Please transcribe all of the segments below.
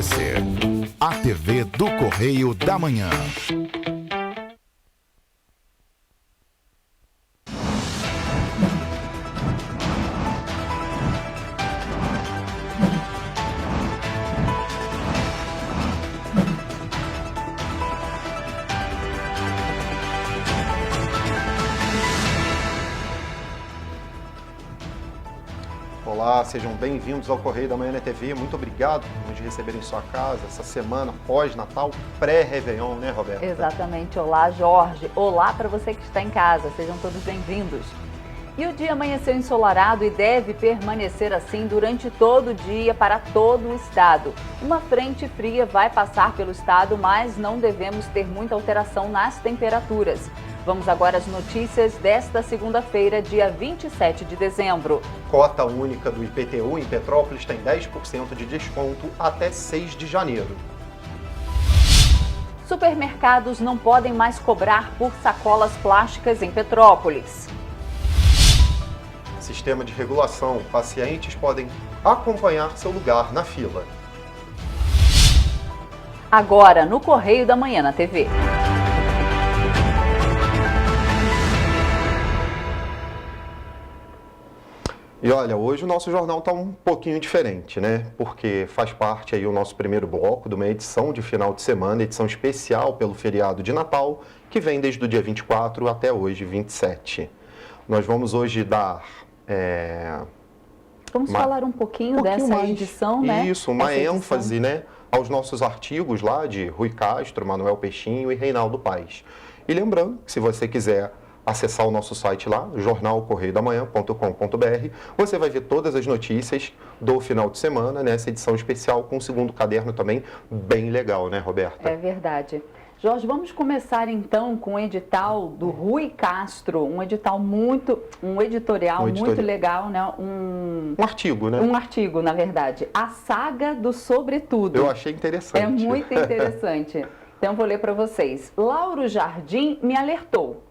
você. A TV do Correio da Manhã. Olá, sejam bem-vindos ao Correio da Manhã na TV. Muito obrigado por nos receber em sua casa essa semana pós-Natal, pré-Réveillon, né, Roberta? Exatamente. Olá, Jorge. Olá para você que está em casa. Sejam todos bem-vindos. E o dia amanheceu ensolarado e deve permanecer assim durante todo o dia para todo o estado. Uma frente fria vai passar pelo estado, mas não devemos ter muita alteração nas temperaturas. Vamos agora às notícias desta segunda-feira, dia 27 de dezembro. Cota única do IPTU em Petrópolis tem 10% de desconto até 6 de janeiro. Supermercados não podem mais cobrar por sacolas plásticas em Petrópolis. Sistema de regulação. Pacientes podem acompanhar seu lugar na fila. Agora, no Correio da Manhã na TV. E olha, hoje o nosso jornal está um pouquinho diferente, né? Porque faz parte aí o nosso primeiro bloco de uma edição de final de semana, edição especial pelo feriado de Natal, que vem desde o dia 24 até hoje, 27. Nós vamos hoje dar... Vamos falar um pouquinho dessa mais, edição, né? Isso, uma ênfase, né, aos nossos artigos lá de Rui Castro, Manuel Peixinho e Reinaldo Paes. E lembrando que se você quiser acessar o nosso site lá, jornalcorreiodamanhã.com.br, você vai ver todas as notícias do final de semana, nessa edição especial com o segundo caderno também, bem legal, né, Roberta? É verdade. Jorge, vamos começar então com o edital do Rui Castro, um editorial muito legal, né? Um artigo, né? Um artigo, na verdade. A saga do sobretudo. Eu achei interessante. É muito interessante. Então, vou ler para vocês. Lauro Jardim me alertou.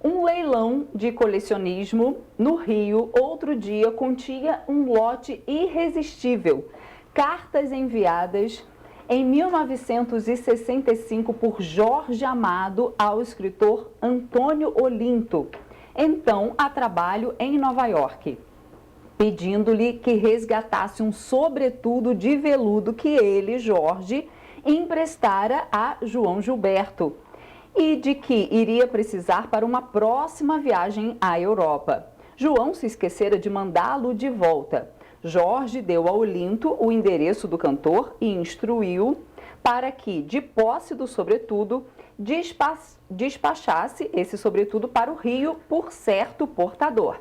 Um leilão de colecionismo no Rio, outro dia, continha um lote irresistível. Cartas enviadas em 1965 por Jorge Amado ao escritor Antônio Olinto, então a trabalho em Nova York, pedindo-lhe que resgatasse um sobretudo de veludo que ele, Jorge, emprestara a João Gilberto e de que iria precisar para uma próxima viagem à Europa. João se esquecera de mandá-lo de volta. Jorge deu a Olinto o endereço do cantor e instruiu para que, de posse do sobretudo, despachasse esse sobretudo para o Rio por certo portador.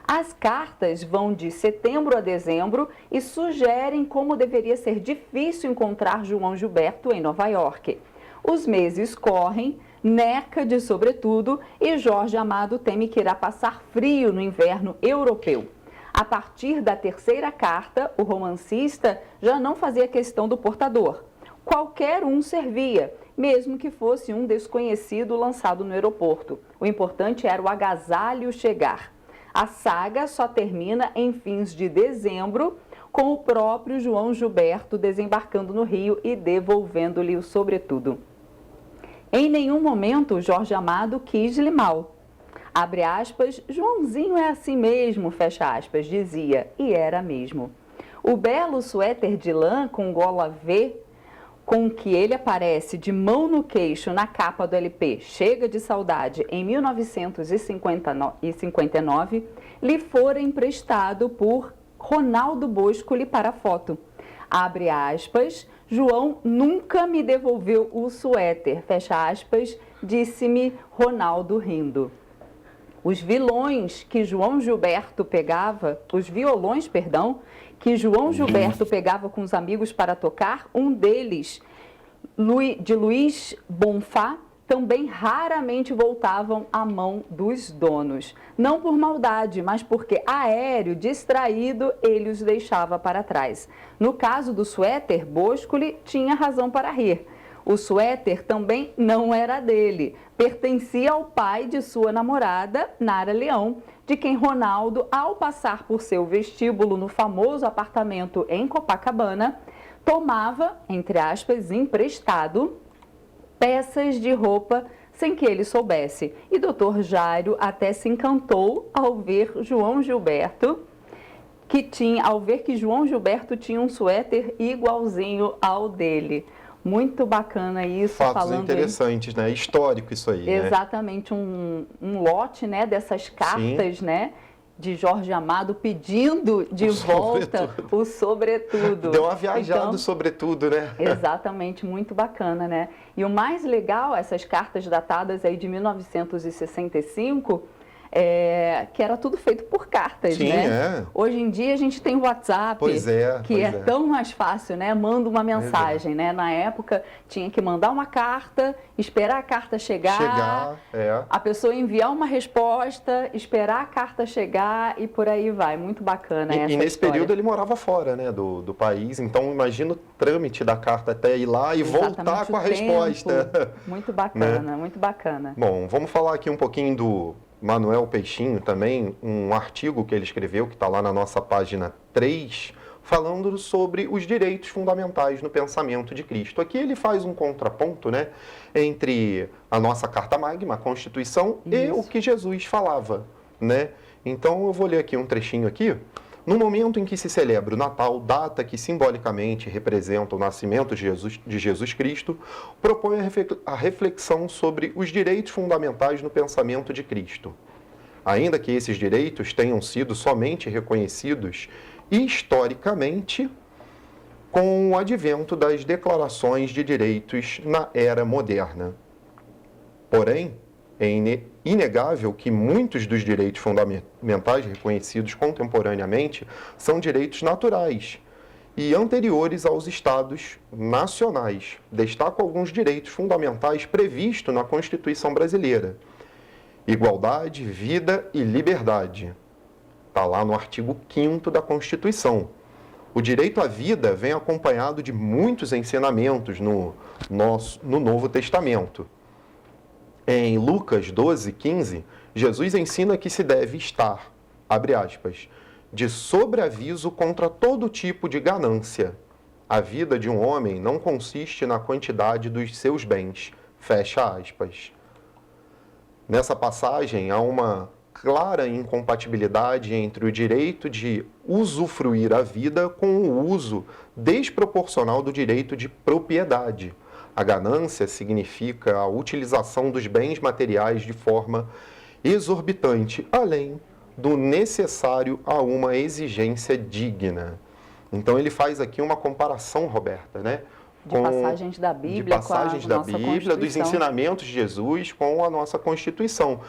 As cartas vão de setembro a dezembro e sugerem como deveria ser difícil encontrar João Gilberto em Nova York. Os meses correm, neca de sobretudo, e Jorge Amado teme que irá passar frio no inverno europeu. A partir da terceira carta, o romancista já não fazia questão do portador. Qualquer um servia, mesmo que fosse um desconhecido lançado no aeroporto. O importante era o agasalho chegar. A saga só termina em fins de dezembro, com o próprio João Gilberto desembarcando no Rio e devolvendo-lhe o sobretudo. Em nenhum momento Jorge Amado quis-lhe mal. Abre aspas, Joãozinho é assim mesmo, fecha aspas, dizia, e era mesmo. O belo suéter de lã com gola V, com que ele aparece de mão no queixo na capa do LP Chega de Saudade, em 1959, lhe fora emprestado por Ronaldo Boscoli para a foto. Abre aspas, João nunca me devolveu o suéter, fecha aspas, disse-me Ronaldo rindo. Os violões que João Gilberto pegava com os amigos para tocar, um deles, de Luiz Bonfá, também raramente voltavam à mão dos donos. Não por maldade, mas porque aéreo, distraído, ele os deixava para trás. No caso do suéter, Boscoli tinha razão para rir. O suéter também não era dele, pertencia ao pai de sua namorada, Nara Leão, de quem Ronaldo, ao passar por seu vestíbulo no famoso apartamento em Copacabana, tomava, entre aspas, emprestado peças de roupa sem que ele soubesse. E Dr. Jairo até se encantou ao ver que João Gilberto tinha um suéter igualzinho ao dele. Muito bacana isso. Fatos interessantes, né? Histórico isso aí, exatamente, né? um lote, né, dessas cartas, Sim. né, de Jorge Amado pedindo de volta o sobretudo. Deu uma viajada então, sobretudo, né? Exatamente, muito bacana, né? E o mais legal, essas cartas datadas aí de 1965, que era tudo feito por cartas, Sim, né? Hoje em dia a gente tem o WhatsApp, que é tão mais fácil, né? Manda uma mensagem, né? Na época tinha que mandar uma carta, esperar a carta chegar, a pessoa enviar uma resposta, esperar a carta chegar e por aí vai. Muito bacana essa E nesse história. período ele morava fora, né, do país, então imagina o trâmite da carta até ir lá e voltar com a resposta. Muito bacana, né? Muito bacana. Bom, vamos falar aqui um pouquinho do Manuel Peixinho também, um artigo que ele escreveu, que está lá na nossa página 3, falando sobre os direitos fundamentais no pensamento de Cristo. Aqui ele faz um contraponto, né, entre a nossa Carta Magna, a Constituição, e o que Jesus falava, né? Então eu vou ler aqui um trechinho aqui. No momento em que se celebra o Natal, data que simbolicamente representa o nascimento de Jesus Cristo, propõe a reflexão sobre os direitos fundamentais no pensamento de Cristo. Ainda que esses direitos tenham sido somente reconhecidos historicamente com o advento das declarações de direitos na era moderna. Porém, é inegável que muitos dos direitos fundamentais reconhecidos contemporaneamente são direitos naturais e anteriores aos Estados nacionais. Destaco alguns direitos fundamentais previstos na Constituição brasileira: igualdade, vida e liberdade. Está lá no artigo 5º da Constituição. O direito à vida vem acompanhado de muitos ensinamentos no Novo Testamento. Em Lucas 12:15, Jesus ensina que se deve estar, abre aspas, de sobreaviso contra todo tipo de ganância. A vida de um homem não consiste na quantidade dos seus bens, fecha aspas. Nessa passagem, há uma clara incompatibilidade entre o direito de usufruir a vida com o uso desproporcional do direito de propriedade. A ganância significa a utilização dos bens materiais de forma exorbitante, além do necessário a uma exigência digna. Então ele faz aqui uma comparação, Roberta, né? De passagens da Bíblia, dos ensinamentos de Jesus com a nossa Constituição.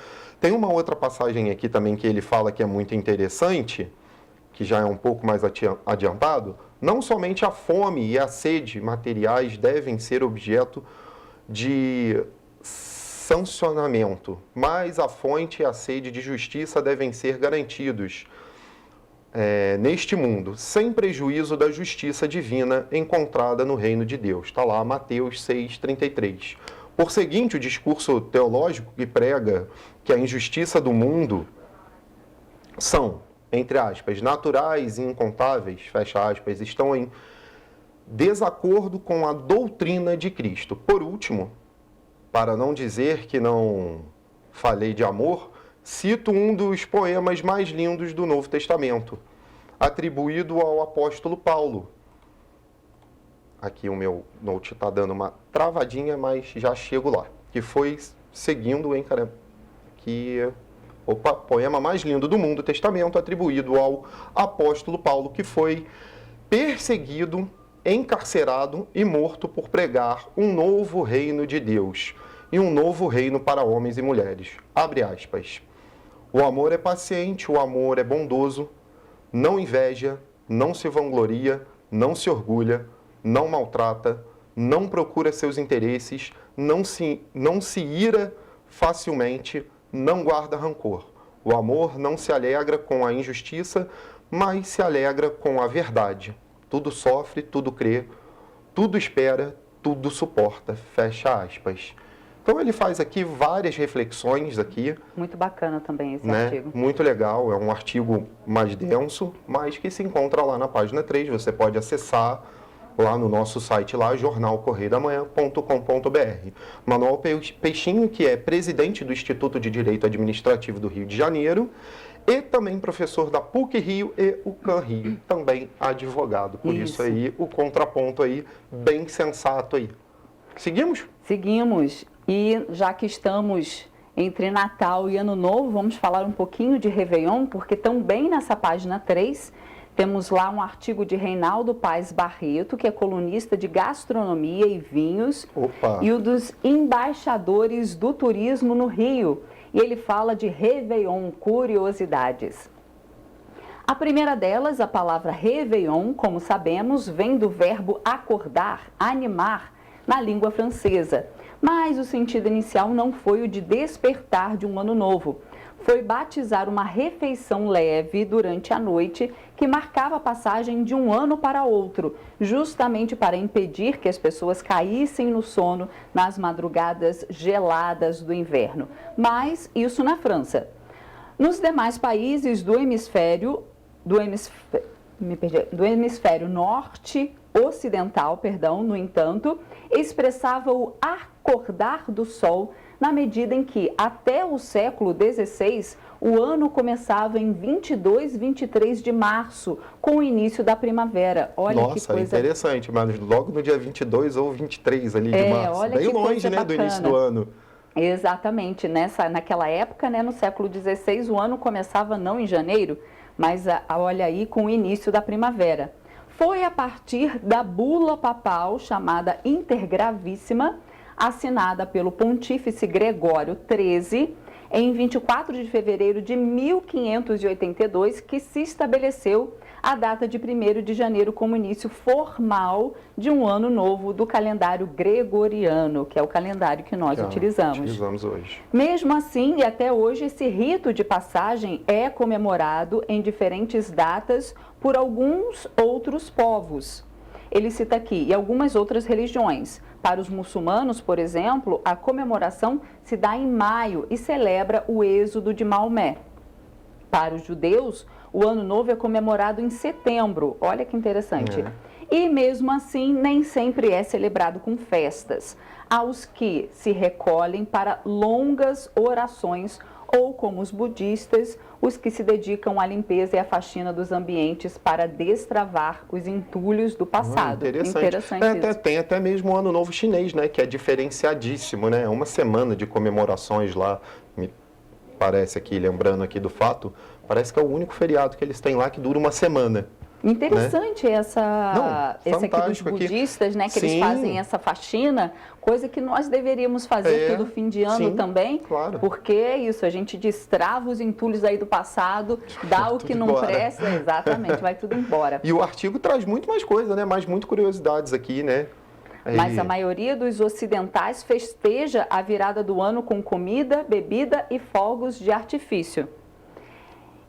Tem uma outra passagem aqui também que ele fala que é muito interessante, que já é um pouco mais adiantado. Não somente a fome e a sede materiais devem ser objeto de sancionamento, mas a fonte e a sede de justiça devem ser garantidos neste mundo, sem prejuízo da justiça divina encontrada no reino de Deus. Está lá, Mateus 6:33. Por seguinte, o discurso teológico que prega que a injustiça do mundo são, entre aspas, naturais e incontáveis, fecha aspas, estão em desacordo com a doutrina de Cristo. Por último, para não dizer que não falei de amor, cito um dos poemas mais lindos do Novo Testamento, atribuído ao apóstolo Paulo. Aqui o meu note está dando uma travadinha, mas já chego lá. Que foi seguindo, poema mais lindo do Mundo Testamento, atribuído ao apóstolo Paulo, que foi perseguido, encarcerado e morto por pregar um novo reino de Deus e um novo reino para homens e mulheres. Abre aspas. O amor é paciente, o amor é bondoso, não inveja, não se vangloria, não se orgulha, não maltrata, não procura seus interesses, não se ira facilmente, não guarda rancor. O amor não se alegra com a injustiça, mas se alegra com a verdade. Tudo sofre, tudo crê, tudo espera, tudo suporta. Fecha aspas. Então ele faz aqui várias reflexões aqui. Muito bacana também esse né? artigo. Muito legal, é um artigo mais denso, mas que se encontra lá na página 3. Você pode acessar lá no nosso site, lá, jornalcorreiodamanhã.com.br. Manuel Peixinho, que é presidente do Instituto de Direito Administrativo do Rio de Janeiro, e também professor da PUC-Rio e UCAM-Rio, também advogado. Por isso aí, o contraponto aí, bem sensato aí. Seguimos? Seguimos. E já que estamos entre Natal e Ano Novo, vamos falar um pouquinho de Réveillon, porque também nessa página 3, temos lá um artigo de Reinaldo Paes Barreto, que é colunista de gastronomia e vinhos, e o dos embaixadores do turismo no Rio. E ele fala de Réveillon, curiosidades. A primeira delas, a palavra Réveillon, como sabemos, vem do verbo acordar, animar, na língua francesa. Mas o sentido inicial não foi o de despertar de um ano novo. Foi batizar uma refeição leve durante a noite que marcava a passagem de um ano para outro, justamente para impedir que as pessoas caíssem no sono nas madrugadas geladas do inverno. Mas isso na França. Nos demais países do hemisfério norte ocidental, no entanto, expressava o acordar do sol, na medida em que, até o século XVI, o ano começava em 22, 23 de março, com o início da primavera. Olha que coisa... interessante, mas logo no dia 22 ou 23 ali de março, olha bem longe, né, do início do ano. Exatamente, naquela época, no século XVI, o ano começava não em janeiro, mas olha aí, com o início da primavera. Foi a partir da bula papal chamada Intergravíssima, assinada pelo Pontífice Gregório XIII, em 24 de fevereiro de 1582, que se estabeleceu a data de 1º de janeiro como início formal de um ano novo do calendário gregoriano, que é o calendário que nós utilizamos hoje. Mesmo assim, e até hoje, esse rito de passagem é comemorado em diferentes datas por alguns outros povos. Ele cita aqui, e algumas outras religiões. Para os muçulmanos, por exemplo, a comemoração se dá em maio e celebra o êxodo de Maomé. Para os judeus, o Ano Novo é comemorado em setembro. Olha que interessante. E mesmo assim, nem sempre é celebrado com festas. Há os que se recolhem para longas orações, ou como os budistas, os que se dedicam à limpeza e à faxina dos ambientes para destravar os entulhos do passado. Interessante isso. Tem até mesmo o Ano Novo Chinês, né, que é diferenciadíssimo, né? Uma semana de comemorações lá, me parece aqui, lembrando aqui do fato, parece que é o único feriado que eles têm lá que dura uma semana. Interessante, né? Esse aqui dos budistas, né, que eles fazem essa faxina, coisa que nós deveríamos fazer todo fim de ano também, claro. Porque é isso, a gente destrava os entulhos aí do passado, dá o que não presta, exatamente, vai tudo embora. E o artigo traz muito mais coisa, né, muito curiosidades aqui, né. Mas a maioria dos ocidentais festeja a virada do ano com comida, bebida e fogos de artifício.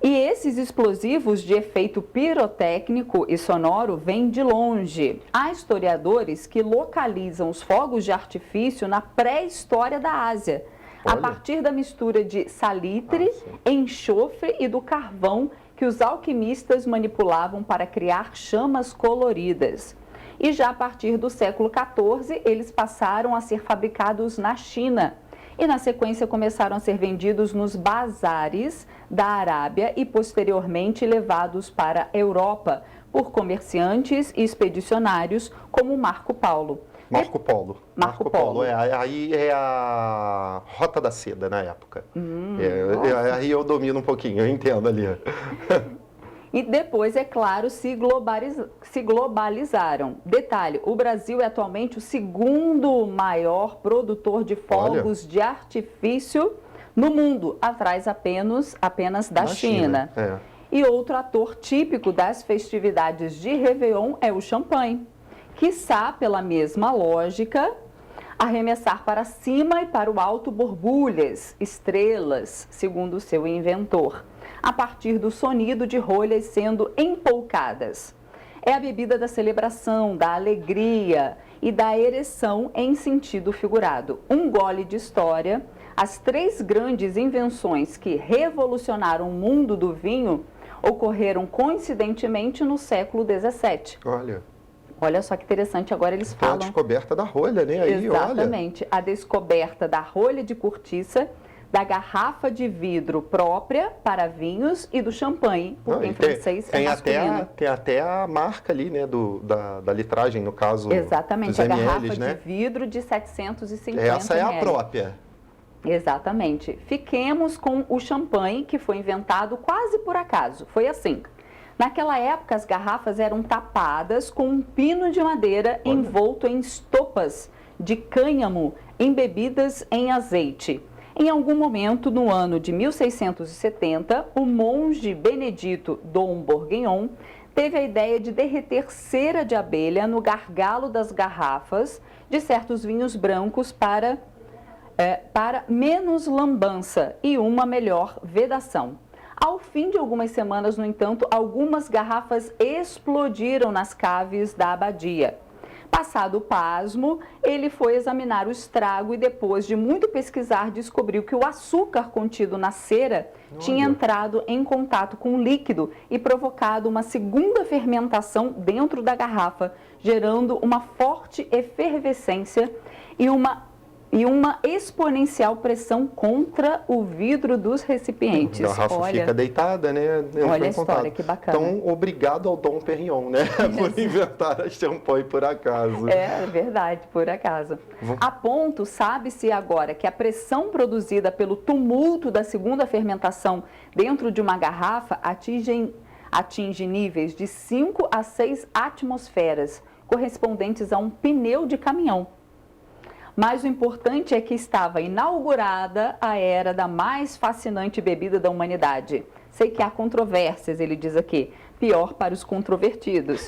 E esses explosivos de efeito pirotécnico e sonoro vêm de longe. Há historiadores que localizam os fogos de artifício na pré-história da Ásia, a partir da mistura de salitre, enxofre e do carvão que os alquimistas manipulavam para criar chamas coloridas. E já a partir do século XIV, eles passaram a ser fabricados na China. E na sequência começaram a ser vendidos nos bazares da Arábia e posteriormente levados para a Europa por comerciantes e expedicionários como Marco Polo. Marco Polo. Aí é a Rota da Seda na época. Aí eu domino um pouquinho, eu entendo ali. E depois, é claro, se globalizaram. Detalhe, o Brasil é atualmente o segundo maior produtor de fogos de artifício no mundo, atrás apenas da China. E outro ator típico das festividades de Réveillon é o champanhe, quiçá pela mesma lógica, arremessar para cima e para o alto borbulhas, estrelas, segundo o seu inventor, a partir do sonido de rolhas sendo empolcadas. É a bebida da celebração, da alegria e da ereção em sentido figurado. Um gole de história, as 3 grandes invenções que revolucionaram o mundo do vinho ocorreram coincidentemente no século XVII. Olha. Olha só que interessante, agora eles Tem a falam... descoberta da rolha, né? Aí, Exatamente, a descoberta da rolha de cortiça, da garrafa de vidro própria para vinhos e do champanhe, porque em francês é masculino. Tem até a marca ali, né, da litragem, no caso. Exatamente, dos a mls, garrafa né? de vidro de 750 Essa é a ml. própria. Exatamente. Fiquemos com o champanhe, que foi inventado quase por acaso. Foi assim. Naquela época, as garrafas eram tapadas com um pino de madeira envolto em estopas de cânhamo embebidas em azeite. Em algum momento, no ano de 1670, o monge Benedito Dom Bourguignon teve a ideia de derreter cera de abelha no gargalo das garrafas de certos vinhos brancos para menos lambança e uma melhor vedação. Ao fim de algumas semanas, no entanto, algumas garrafas explodiram nas caves da abadia. Passado o pasmo, ele foi examinar o estrago e, depois de muito pesquisar, descobriu que o açúcar contido na cera tinha entrado em contato com o líquido e provocado uma segunda fermentação dentro da garrafa, gerando uma forte efervescência e uma exponencial pressão contra o vidro dos recipientes. A garrafa fica deitada, né? Olha a história, que bacana. Então, obrigado ao Dom Perignon, né? Por inventar a champanhe por acaso. É verdade, por acaso. A ponto, sabe-se agora, que a pressão produzida pelo tumulto da segunda fermentação dentro de uma garrafa atinge níveis de 5 a 6 atmosferas, correspondentes a um pneu de caminhão. Mas o importante é que estava inaugurada a era da mais fascinante bebida da humanidade. Sei que há controvérsias, ele diz aqui, pior para os controvertidos.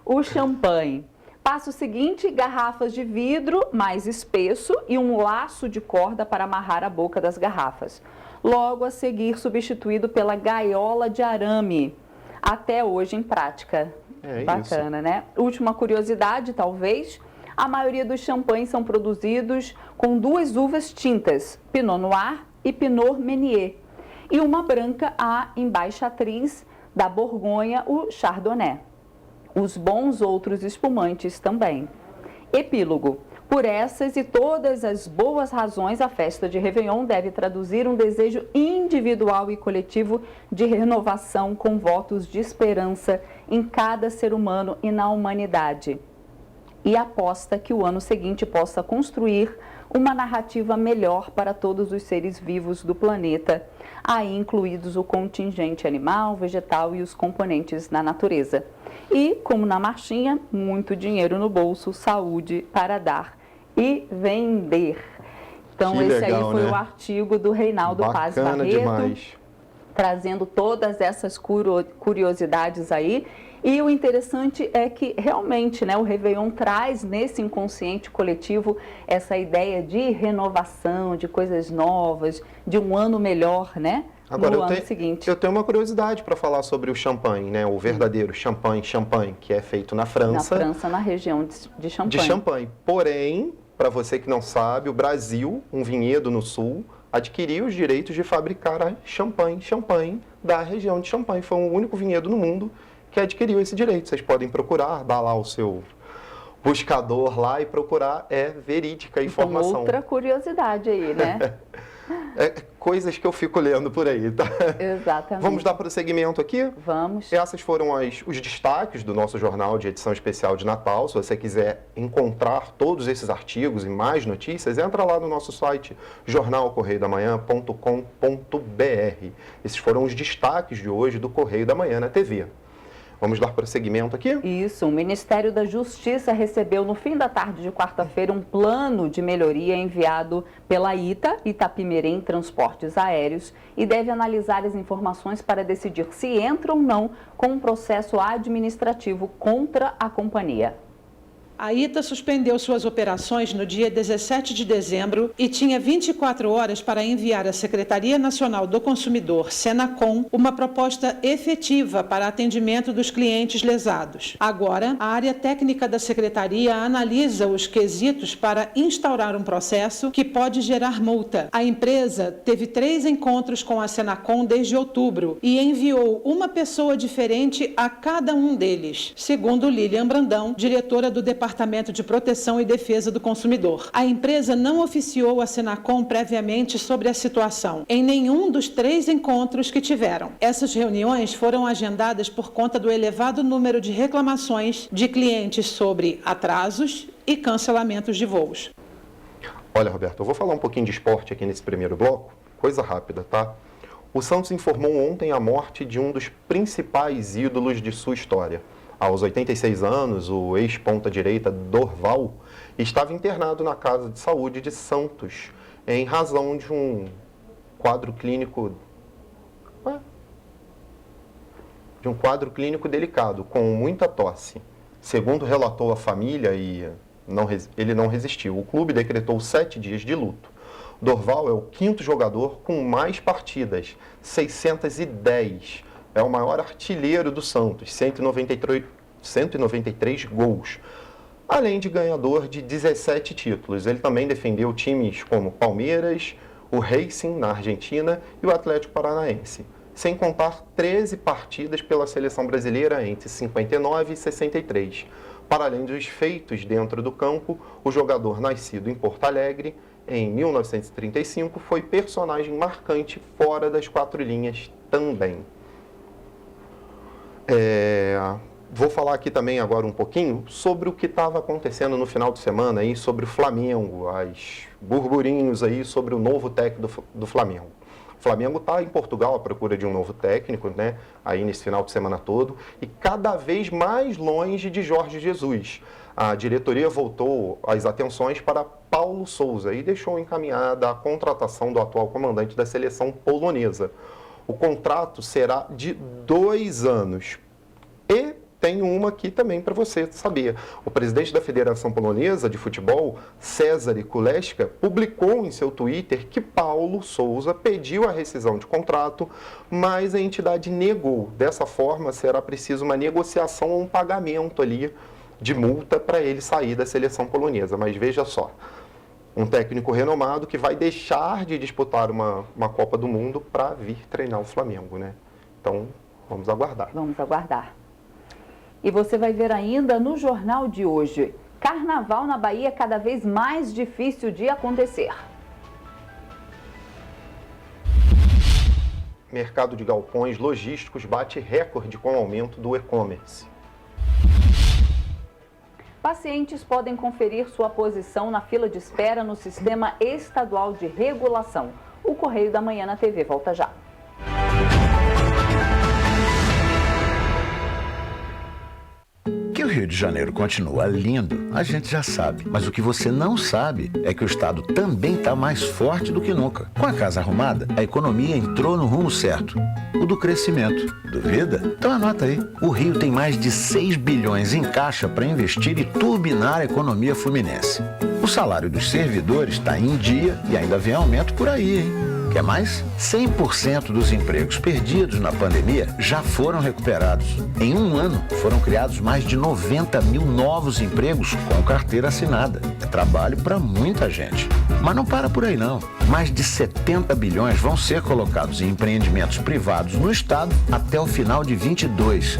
O champanhe. Passo seguinte, garrafas de vidro mais espesso e um laço de corda para amarrar a boca das garrafas. Logo a seguir, substituído pela gaiola de arame, até hoje em prática. Bacana, né? Última curiosidade, talvez... A maioria dos champanhes são produzidos com 2 uvas tintas, Pinot Noir e Pinot Meunier, e uma branca, a embaixatriz da Borgonha, o Chardonnay. Os bons outros espumantes também. Epílogo. Por essas e todas as boas razões, a festa de Réveillon deve traduzir um desejo individual e coletivo de renovação com votos de esperança em cada ser humano e na humanidade. E aposta que o ano seguinte possa construir uma narrativa melhor para todos os seres vivos do planeta, aí incluídos o contingente animal, vegetal e os componentes na natureza. E, como na marchinha, muito dinheiro no bolso, saúde para dar e vender. Então, que esse legal, aí foi, né, o artigo do Reinaldo Paz Barreto, demais, trazendo todas essas curiosidades aí. E o interessante é que realmente, né, o Réveillon traz nesse inconsciente coletivo essa ideia de renovação, de coisas novas, de um ano melhor, né? Agora, no ano seguinte. Eu tenho uma curiosidade para falar sobre o champanhe, né? O verdadeiro champanhe, que é feito na França. Na França, na região de Champagne. De Champagne. Porém, para você que não sabe, o Brasil, um vinhedo no sul, adquiriu os direitos de fabricar a champanhe da região de Champagne. Foi o único vinhedo no mundo que adquiriu esse direito. Vocês podem procurar, dar lá o seu buscador lá e procurar, é verídica a informação. Então, outra curiosidade aí, né? Coisas que eu fico lendo por aí, tá? Exatamente. Vamos dar prosseguimento aqui? Vamos. Essas foram os destaques do nosso jornal de edição especial de Natal. Se você quiser encontrar todos esses artigos e mais notícias, entra lá no nosso site jornalcorreiodamanhã.com.br. Esses foram os destaques de hoje do Correio da Manhã na TV. Vamos dar prosseguimento aqui? Isso, o Ministério da Justiça recebeu no fim da tarde de quarta-feira um plano de melhoria enviado pela Itapimirim Transportes Aéreos e deve analisar as informações para decidir se entra ou não com um processo administrativo contra a companhia. A ITA suspendeu suas operações no dia 17 de dezembro e tinha 24 horas para enviar à Secretaria Nacional do Consumidor, Senacom, uma proposta efetiva para atendimento dos clientes lesados. Agora, a área técnica da Secretaria analisa os quesitos para instaurar um processo que pode gerar multa. A empresa teve 3 encontros com a Senacom desde outubro e enviou uma pessoa diferente a cada um deles, segundo Lilian Brandão, diretora do Departamento de Proteção e Defesa do Consumidor. A empresa não oficiou a Senacom previamente sobre a situação em nenhum dos 3 encontros que tiveram. Essas reuniões foram agendadas por conta do elevado número de reclamações de clientes sobre atrasos e cancelamentos de voos. Olha, Roberto, eu vou falar um pouquinho de esporte aqui nesse primeiro bloco, coisa rápida, tá? O Santos informou ontem a morte de um dos principais ídolos de sua história. Aos 86 anos, o ex-ponta-direita Dorval estava internado na Casa de Saúde de Santos em razão de um quadro clínico delicado, com muita tosse. Segundo relatou a família, ele não resistiu. O clube decretou 7 dias de luto. Dorval é o 5º jogador com mais partidas, 610. É o maior artilheiro do Santos, 193 gols. Além de ganhador de 17 títulos. Ele também defendeu times como Palmeiras, o Racing na Argentina e o Atlético Paranaense. Sem contar 13 partidas pela seleção brasileira entre 59 e 63. Para além dos feitos dentro do campo, o jogador nascido em Porto Alegre, em 1935, foi personagem marcante fora das 4 linhas também. Vou falar aqui também agora um pouquinho sobre o que estava acontecendo no final de semana aí, sobre o Flamengo, as burburinhos aí sobre o novo técnico do Flamengo. O Flamengo está em Portugal à procura de um novo técnico, né, aí nesse final de semana todo, e cada vez mais longe de Jorge Jesus. A diretoria voltou as atenções para Paulo Sousa e deixou encaminhada a contratação do atual comandante da seleção polonesa. O contrato será de 2 anos. E tem uma aqui também para você saber. O presidente da Federação Polonesa de Futebol, Cezar Kuleska, publicou em seu Twitter que Paulo Sousa pediu a rescisão de contrato, mas a entidade negou. Dessa forma, será preciso uma negociação ou um pagamento ali de multa para ele sair da seleção polonesa. Mas veja só, um técnico renomado que vai deixar de disputar uma Copa do Mundo para vir treinar o Flamengo, né? Então, vamos aguardar. Vamos aguardar. E você vai ver ainda no jornal de hoje, Carnaval na Bahia cada vez mais difícil de acontecer. Mercado de galpões logísticos bate recorde com o aumento do e-commerce. Pacientes podem conferir sua posição na fila de espera no Sistema Estadual de Regulação. O Correio da Manhã na TV volta já. Que o Rio de Janeiro continua lindo, a gente já sabe. Mas o que você não sabe é que o estado também está mais forte do que nunca. Com a casa arrumada, a economia entrou no rumo certo, o do crescimento. Duvida? Então anota aí. O Rio tem mais de 6 bilhões em caixa para investir e turbinar a economia fluminense. O salário dos servidores está em dia e ainda vem aumento por aí, hein? Quer mais? 100% dos empregos perdidos na pandemia já foram recuperados. Em um ano, foram criados mais de 90 mil novos empregos com carteira assinada. É trabalho para muita gente. Mas não para por aí, não. Mais de 70 bilhões vão ser colocados em empreendimentos privados no estado até o final de 22.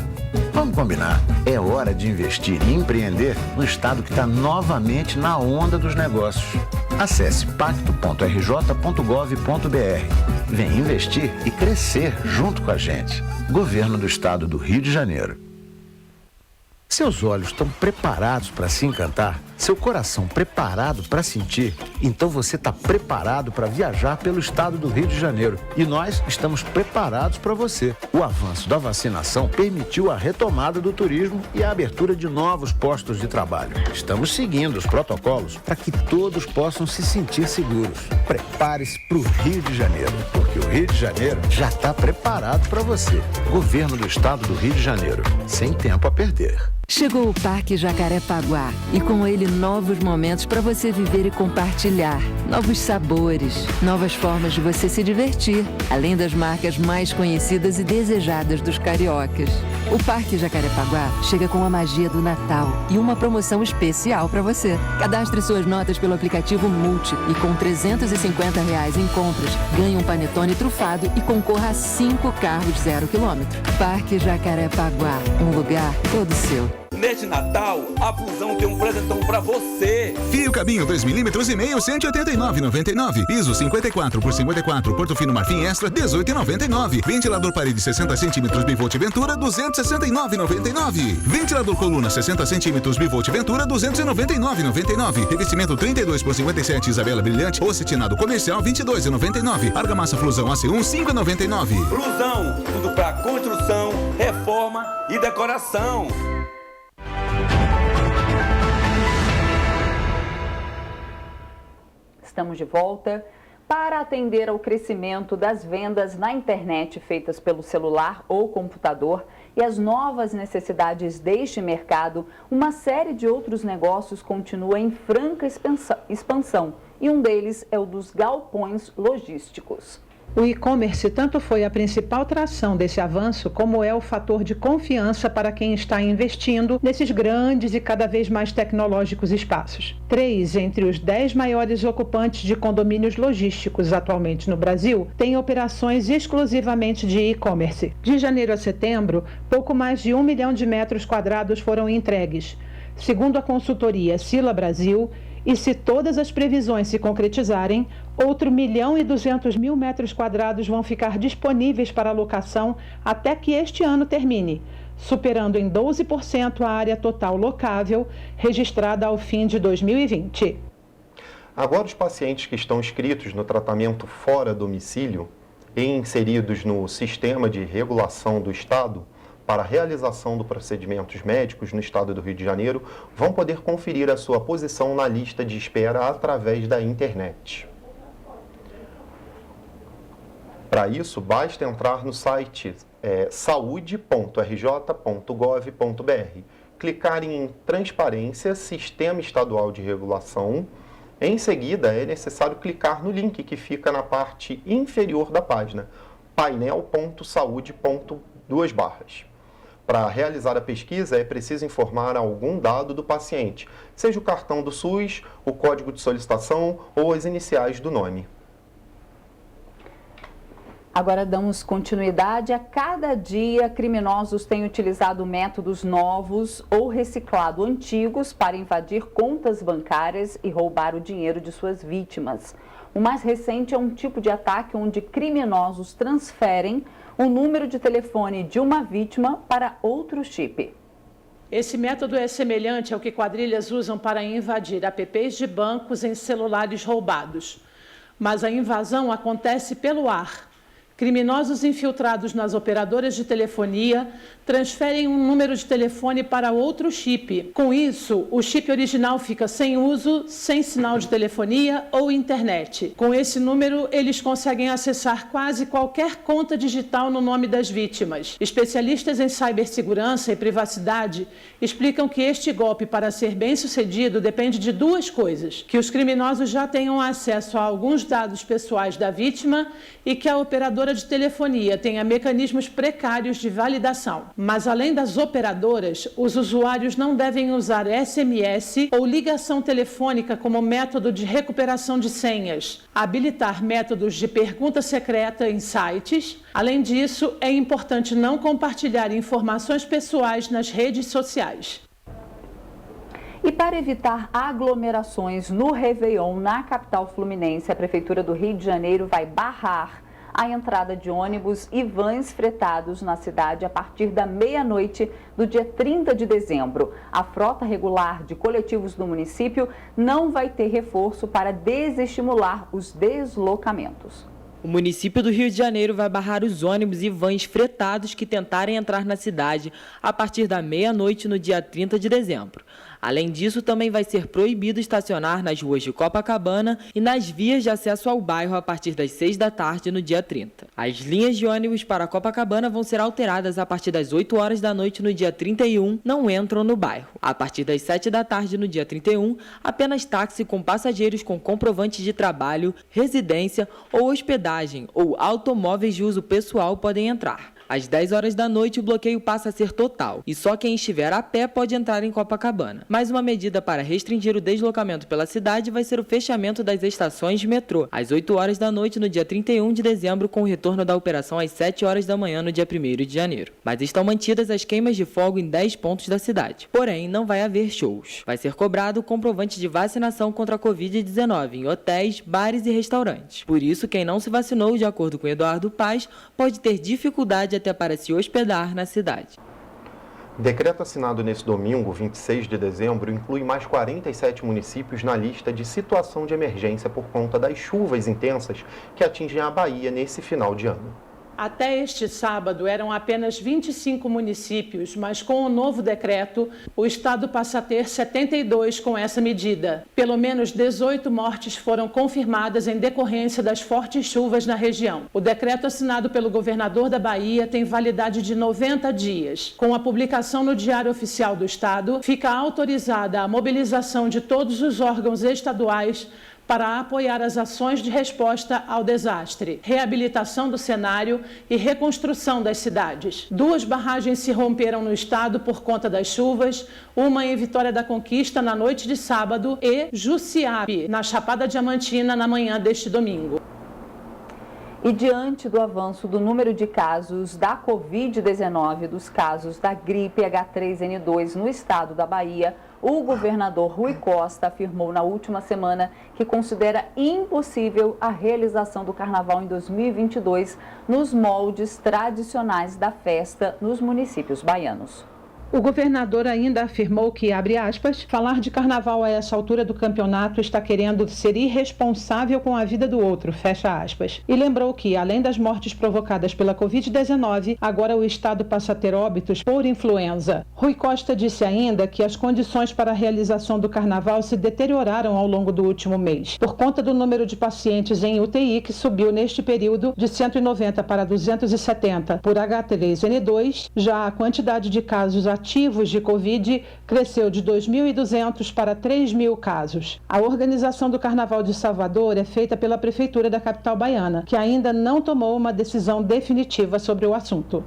Vamos combinar. É hora de investir e empreender no estado que está novamente na onda dos negócios. Acesse pacto.rj.gov.br. Vem investir e crescer junto com a gente. Governo do Estado do Rio de Janeiro. Seus olhos estão preparados para se encantar? Seu coração preparado para sentir? Então você está preparado para viajar pelo estado do Rio de Janeiro. E nós estamos preparados para você. O avanço da vacinação permitiu a retomada do turismo e a abertura de novos postos de trabalho. Estamos seguindo os protocolos para que todos possam se sentir seguros. Prepare-se para o Rio de Janeiro, porque o Rio de Janeiro já está preparado para você. Governo do Estado do Rio de Janeiro. Sem tempo a perder. Chegou o Parque Jacarepaguá e com ele novos momentos para você viver e compartilhar. Novos sabores, novas formas de você se divertir, além das marcas mais conhecidas e desejadas dos cariocas. O Parque Jacarepaguá chega com a magia do Natal e uma promoção especial para você. Cadastre suas notas pelo aplicativo Multi e com R$350 em compras, ganhe um panetone trufado e concorra a 5 carros 0 km. Parque Jacarepaguá, um lugar todo seu. Neste Natal, a Fusão tem um presentão pra você. Fio cabinho 2,5 mm, 189,99. Piso 54 por 54, Porto Fino Marfim Extra, 18,99. Ventilador parede 60 cm Bivolt Ventura, 269,99. Ventilador coluna 60 cm Bivolt Ventura, 299,99. Revestimento 32 por 57 Isabela Brilhante, Ocetinado Comercial, 22,99. Argamassa Flusão AC1, 5,99. Fusão, tudo pra construção, reforma e decoração. Estamos de volta. Para atender ao crescimento das vendas na internet feitas pelo celular ou computador e as novas necessidades deste mercado, uma série de outros negócios continua em franca expansão e um deles é o dos galpões logísticos. O e-commerce tanto foi a principal tração desse avanço, como é o fator de confiança para quem está investindo nesses grandes e cada vez mais tecnológicos espaços. 3 entre os 10 maiores ocupantes de condomínios logísticos atualmente no Brasil têm operações exclusivamente de e-commerce. De janeiro a setembro, pouco mais de 1 milhão de metros quadrados foram entregues. Segundo a consultoria Sila Brasil, e se todas as previsões se concretizarem, outro 1.200.000 metros quadrados vão ficar disponíveis para locação até que este ano termine, superando em 12% a área total locável registrada ao fim de 2020. Agora, os pacientes que estão inscritos no tratamento fora domicílio e inseridos no sistema de regulação do Estado para a realização de procedimentos médicos no estado do Rio de Janeiro vão poder conferir a sua posição na lista de espera através da internet. Para isso, basta entrar no site saude.rj.gov.br, clicar em Transparência, Sistema Estadual de Regulação. Em seguida, é necessário clicar no link que fica na parte inferior da página, painel.saude.2/. Para realizar a pesquisa, é preciso informar algum dado do paciente, seja o cartão do SUS, o código de solicitação ou as iniciais do nome. Agora damos continuidade. A cada dia, criminosos têm utilizado métodos novos ou reciclado antigos para invadir contas bancárias e roubar o dinheiro de suas vítimas. O mais recente é um tipo de ataque onde criminosos transferem o número de telefone de uma vítima para outro chip. Esse método é semelhante ao que quadrilhas usam para invadir apps de bancos em celulares roubados. Mas a invasão acontece pelo ar. Criminosos infiltrados nas operadoras de telefonia transferem um número de telefone para outro chip. Com isso, o chip original fica sem uso, sem sinal de telefonia ou internet. Com esse número, eles conseguem acessar quase qualquer conta digital no nome das vítimas. Especialistas em cibersegurança e privacidade explicam que este golpe, para ser bem-sucedido, depende de duas coisas: que os criminosos já tenham acesso a alguns dados pessoais da vítima e que a operadora de telefonia tenha mecanismos precários de validação. Mas, além das operadoras, os usuários não devem usar SMS ou ligação telefônica como método de recuperação de senhas, habilitar métodos de pergunta secreta em sites. Além disso, é importante não compartilhar informações pessoais nas redes sociais. E para evitar aglomerações no Réveillon na capital fluminense, a Prefeitura do Rio de Janeiro vai barrar a entrada de ônibus e vans fretados na cidade a partir da meia-noite do dia 30 de dezembro. A frota regular de coletivos do município não vai ter reforço para desestimular os deslocamentos. O município do Rio de Janeiro vai barrar os ônibus e vans fretados que tentarem entrar na cidade a partir da meia-noite no dia 30 de dezembro. Além disso, também vai ser proibido estacionar nas ruas de Copacabana e nas vias de acesso ao bairro a partir das 6 da tarde no dia 30. As linhas de ônibus para Copacabana vão ser alteradas a partir das 8 horas da noite no dia 31, não entram no bairro. A partir das 7 da tarde no dia 31, apenas táxi com passageiros com comprovante de trabalho, residência ou hospedagem ou automóveis de uso pessoal podem entrar. Às 10 horas da noite, o bloqueio passa a ser total e só quem estiver a pé pode entrar em Copacabana. Mais uma medida para restringir o deslocamento pela cidade vai ser o fechamento das estações de metrô, às 8 horas da noite no dia 31 de dezembro, com o retorno da operação às 7 horas da manhã no dia 1º de janeiro. Mas estão mantidas as queimas de fogo em 10 pontos da cidade. Porém, não vai haver shows. Vai ser cobrado o comprovante de vacinação contra a Covid-19 em hotéis, bares e restaurantes. Por isso, quem não se vacinou, de acordo com Eduardo Paes, pode ter dificuldade até para se hospedar na cidade. Decreto assinado nesse domingo, 26 de dezembro, inclui mais 47 municípios na lista de situação de emergência por conta das chuvas intensas que atingem a Bahia nesse final de ano. Até este sábado eram apenas 25 municípios, mas com o novo decreto, o estado passa a ter 72 com essa medida. Pelo menos 18 mortes foram confirmadas em decorrência das fortes chuvas na região. O decreto assinado pelo governador da Bahia tem validade de 90 dias. Com a publicação no Diário Oficial do Estado, fica autorizada a mobilização de todos os órgãos estaduais para apoiar as ações de resposta ao desastre, reabilitação do cenário e reconstrução das cidades. 2 barragens se romperam no estado por conta das chuvas, uma em Vitória da Conquista na noite de sábado e Jussiape, na Chapada Diamantina, na manhã deste domingo. E diante do avanço do número de casos da Covid-19, dos casos da gripe H3N2 no estado da Bahia, o governador Rui Costa afirmou na última semana que considera impossível a realização do carnaval em 2022 nos moldes tradicionais da festa nos municípios baianos. O governador ainda afirmou que, abre aspas, falar de carnaval a essa altura do campeonato está querendo ser irresponsável com a vida do outro, fecha aspas. E lembrou que, além das mortes provocadas pela Covid-19, agora o estado passa a ter óbitos por influenza. Rui Costa disse ainda que as condições para a realização do carnaval se deterioraram ao longo do último mês, por conta do número de pacientes em UTI que subiu neste período de 190 para 270 por H3N2, já a quantidade de casos ativos de Covid cresceu de 2.200 para 3.000 casos. A organização do Carnaval de Salvador é feita pela Prefeitura da capital baiana, que ainda não tomou uma decisão definitiva sobre o assunto.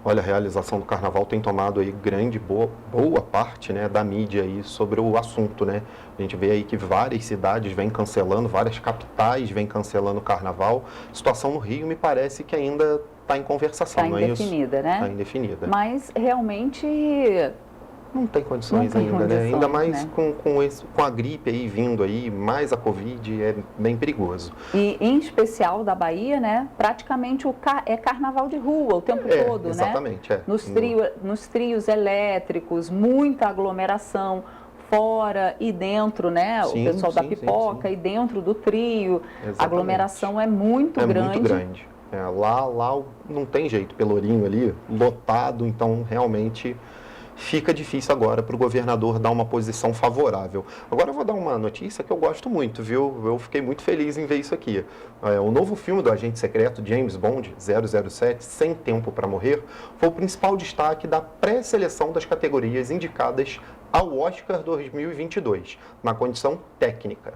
Olha, a realização do carnaval tem tomado aí boa parte, né, da mídia aí sobre o assunto, né? A gente vê aí que várias cidades vêm cancelando, várias capitais vêm cancelando o carnaval. A situação no Rio me parece que ainda está em conversação, não é isso? Está indefinida, né? Está indefinida. Mas realmente não tem condições ainda, né? Ainda mais, né? Com a gripe aí vindo aí, mais a Covid, é bem perigoso. E em especial da Bahia, né? Praticamente é carnaval de rua o tempo todo, exatamente, né? Nos trios elétricos, muita aglomeração. Fora e dentro, né? Sim, o pessoal da pipoca e dentro do trio. Exatamente. A aglomeração é muito grande. Muito grande. Lá não tem jeito, Pelourinho ali, lotado, então realmente fica difícil agora para o governador dar uma posição favorável. Agora eu vou dar uma notícia que eu gosto muito, viu? Eu fiquei muito feliz em ver isso aqui. O novo filme do agente secreto James Bond, 007, Sem Tempo para Morrer, foi o principal destaque da pré-seleção das categorias indicadas ao Oscar 2022, na condição técnica.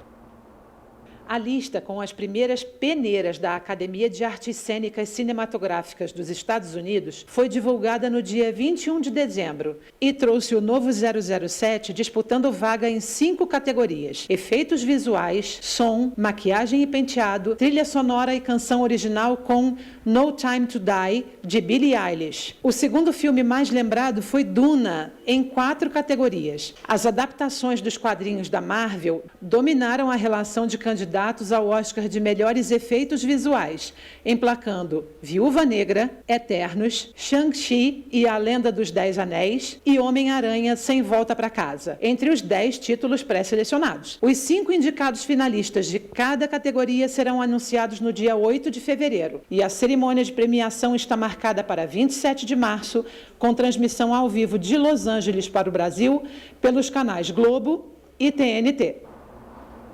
A lista com as primeiras peneiras da Academia de Artes Cênicas Cinematográficas dos Estados Unidos foi divulgada no dia 21 de dezembro e trouxe o novo 007 disputando vaga em 5 categorias: efeitos visuais, som, maquiagem e penteado, trilha sonora e canção original com No Time to Die, de Billie Eilish. O segundo filme mais lembrado foi Duna, em 4 categorias. As adaptações dos quadrinhos da Marvel dominaram a relação de candidatos candidatos ao Oscar de melhores efeitos visuais, emplacando Viúva Negra, Eternos, Shang-Chi e a Lenda dos 10 Anéis e Homem-Aranha Sem Volta para Casa, entre os 10 títulos pré-selecionados. Os 5 indicados finalistas de cada categoria serão anunciados no dia 8 de fevereiro e a cerimônia de premiação está marcada para 27 de março, com transmissão ao vivo de Los Angeles para o Brasil pelos canais Globo e TNT.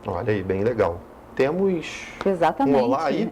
Olha aí, bem legal. Temos Exatamente. um olá aí?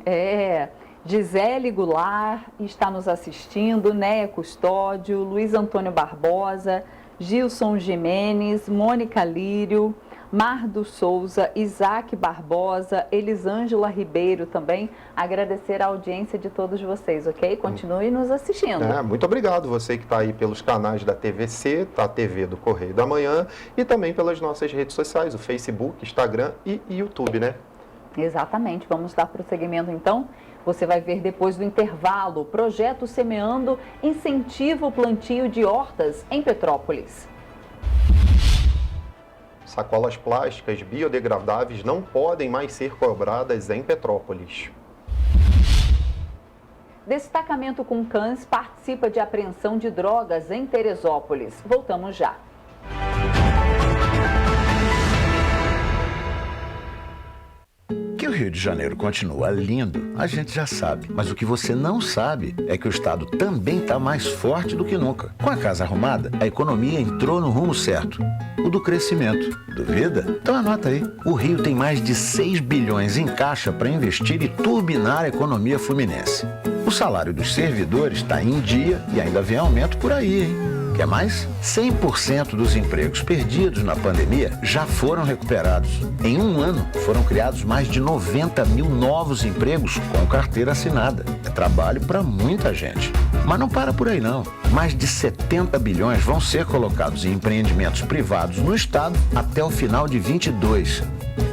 Gisele Goulart está nos assistindo, Néia Custódio, Luiz Antônio Barbosa, Gilson Jimenez, Mônica Lírio, Mardo Souza, Isaac Barbosa, Elisângela Ribeiro também. Agradecer a audiência de todos vocês, ok? Continue nos assistindo. Muito obrigado você que está aí pelos canais da TVC, da TV do Correio da Manhã e também pelas nossas redes sociais, o Facebook, Instagram e YouTube, né? Exatamente. Vamos dar prosseguimento então. Você vai ver depois do intervalo, projeto Semeando incentiva o plantio de hortas em Petrópolis. Sacolas plásticas biodegradáveis não podem mais ser cobradas em Petrópolis. Destacamento com cães participa de apreensão de drogas em Teresópolis. Voltamos já. Que o Rio de Janeiro continua lindo, a gente já sabe. Mas o que você não sabe é que o estado também está mais forte do que nunca. Com a casa arrumada, a economia entrou no rumo certo, o do crescimento. Duvida? Então anota aí. O Rio tem mais de 6 bilhões em caixa para investir e turbinar a economia fluminense. O salário dos servidores está em dia e ainda vem aumento por aí, hein? Quer mais? 100% dos empregos perdidos na pandemia já foram recuperados. Em um ano, foram criados mais de 90 mil novos empregos com carteira assinada. É trabalho para muita gente. Mas não para por aí, não. Mais de 70 bilhões vão ser colocados em empreendimentos privados no estado até o final de 22.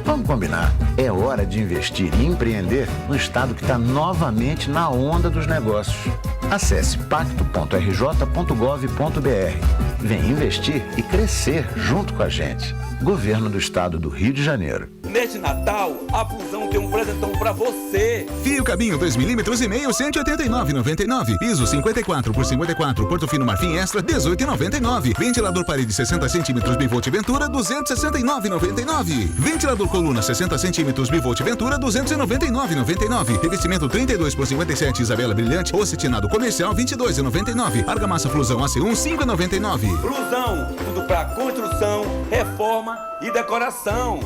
Vamos combinar. É hora de investir e empreender no estado que está novamente na onda dos negócios. Acesse pacto.rj.gov.br. Vem investir e crescer junto com a gente. Governo do Estado do Rio de Janeiro. Neste Natal, a Fusão tem um presentão pra você. Fio cabinho 2,5 mm, 189,99. Piso 54 por 54, porto fino marfim extra, 18,99. Ventilador parede 60 cm Bivolt Ventura, 269,99. Ventilador coluna 60 cm Bivolt Ventura, 299,99. Revestimento 32 por 57 Isabela Brilhante, acetinado comercial, 22,99. Argamassa Flusão AC1, 5,99. Fusão, tudo pra construção, reforma e decoração.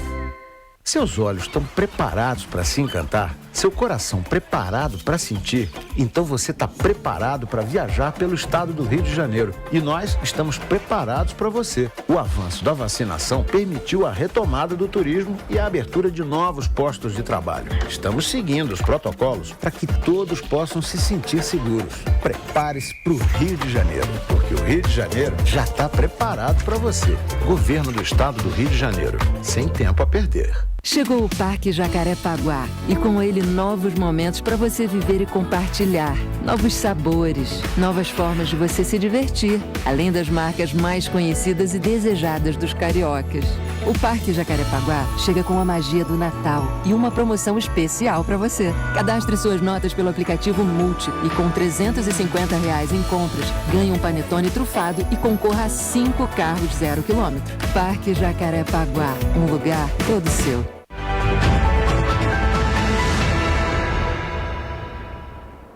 Seus olhos estão preparados para se encantar? Seu coração preparado para sentir? Então você está preparado para viajar pelo estado do Rio de Janeiro. E nós estamos preparados para você. O avanço da vacinação permitiu a retomada do turismo e a abertura de novos postos de trabalho. Estamos seguindo os protocolos para que todos possam se sentir seguros. Prepare-se para o Rio de Janeiro, porque o Rio de Janeiro já está preparado para você. Governo do Estado do Rio de Janeiro. Sem tempo a perder. Chegou o Parque Jacarepaguá e com ele novos momentos para você viver e compartilhar. Novos sabores, novas formas de você se divertir, além das marcas mais conhecidas e desejadas dos cariocas. O Parque Jacarepaguá chega com a magia do Natal e uma promoção especial para você. Cadastre suas notas pelo aplicativo Multi e com R$350 em compras, ganhe um panetone trufado e concorra a 5 carros 0 km. Parque Jacarepaguá, um lugar todo seu.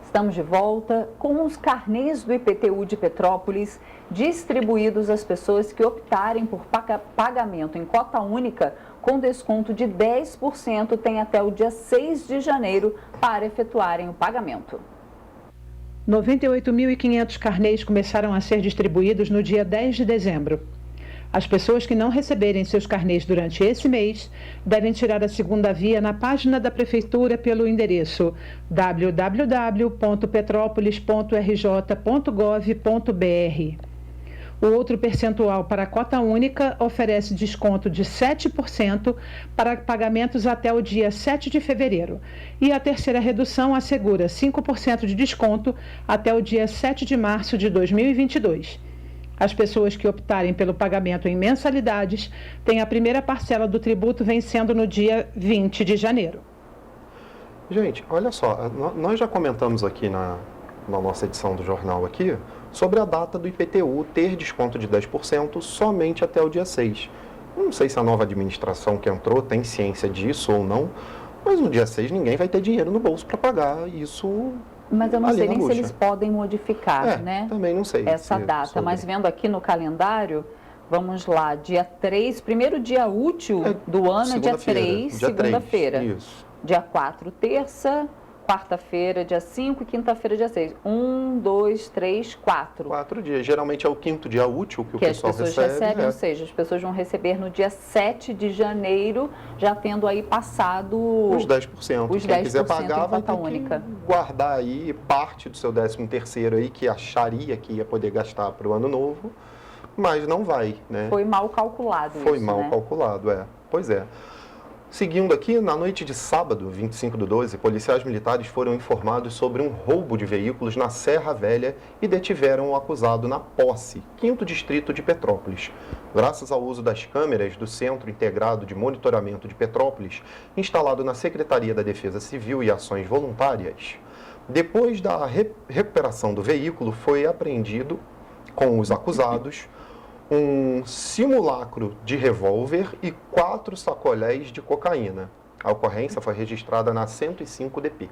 Estamos de volta com os carnês do IPTU de Petrópolis distribuídos às pessoas que optarem por pagamento em cota única com desconto de 10%, tem até o dia 6 de janeiro para efetuarem o pagamento. 98.500 carnês começaram a ser distribuídos no dia 10 de dezembro. As pessoas que não receberem seus carnês durante esse mês devem tirar a segunda via na página da Prefeitura pelo endereço www.petrópolis.rj.gov.br. O outro percentual para a cota única oferece desconto de 7% para pagamentos até o dia 7 de fevereiro. E a terceira redução assegura 5% de desconto até o dia 7 de março de 2022. As pessoas que optarem pelo pagamento em mensalidades têm a primeira parcela do tributo vencendo no dia 20 de janeiro. Gente, olha só, nós já comentamos aqui na nossa edição do jornal aqui sobre a data do IPTU ter desconto de 10% somente até o dia 6. Não sei se a nova administração que entrou tem ciência disso ou não, mas no dia 6 ninguém vai ter dinheiro no bolso para pagar isso. Mas eu não sei nem se eles podem modificar, né? Também não sei. Essa data, mas vendo aqui no calendário, vamos lá, dia 3, primeiro dia útil do ano é dia 3, segunda-feira. Isso. Dia 4, terça, quarta-feira, dia 5 e quinta-feira, dia 6. 1, 2, 3, 4. 4 dias. Geralmente é o quinto dia útil que o pessoal recebe. As pessoas recebem, ou seja, as pessoas vão receber no dia 7 de janeiro, já tendo aí passado os 10%. Quem quiser pagar vai ter que guardar aí parte do seu 13º aí, que acharia que ia poder gastar para o ano novo, mas não vai, né? Foi mal calculado isso, Foi mal calculado, Pois é. Seguindo aqui, na noite de sábado, 25/12, policiais militares foram informados sobre um roubo de veículos na Serra Velha e detiveram o acusado na Posse, 5º distrito de Petrópolis. Graças ao uso das câmeras do Centro Integrado de Monitoramento de Petrópolis, instalado na Secretaria da Defesa Civil e Ações Voluntárias, depois da recuperação do veículo, foi apreendido com os acusados um simulacro de revólver e 4 sacolés de cocaína. A ocorrência foi registrada na 105 DP.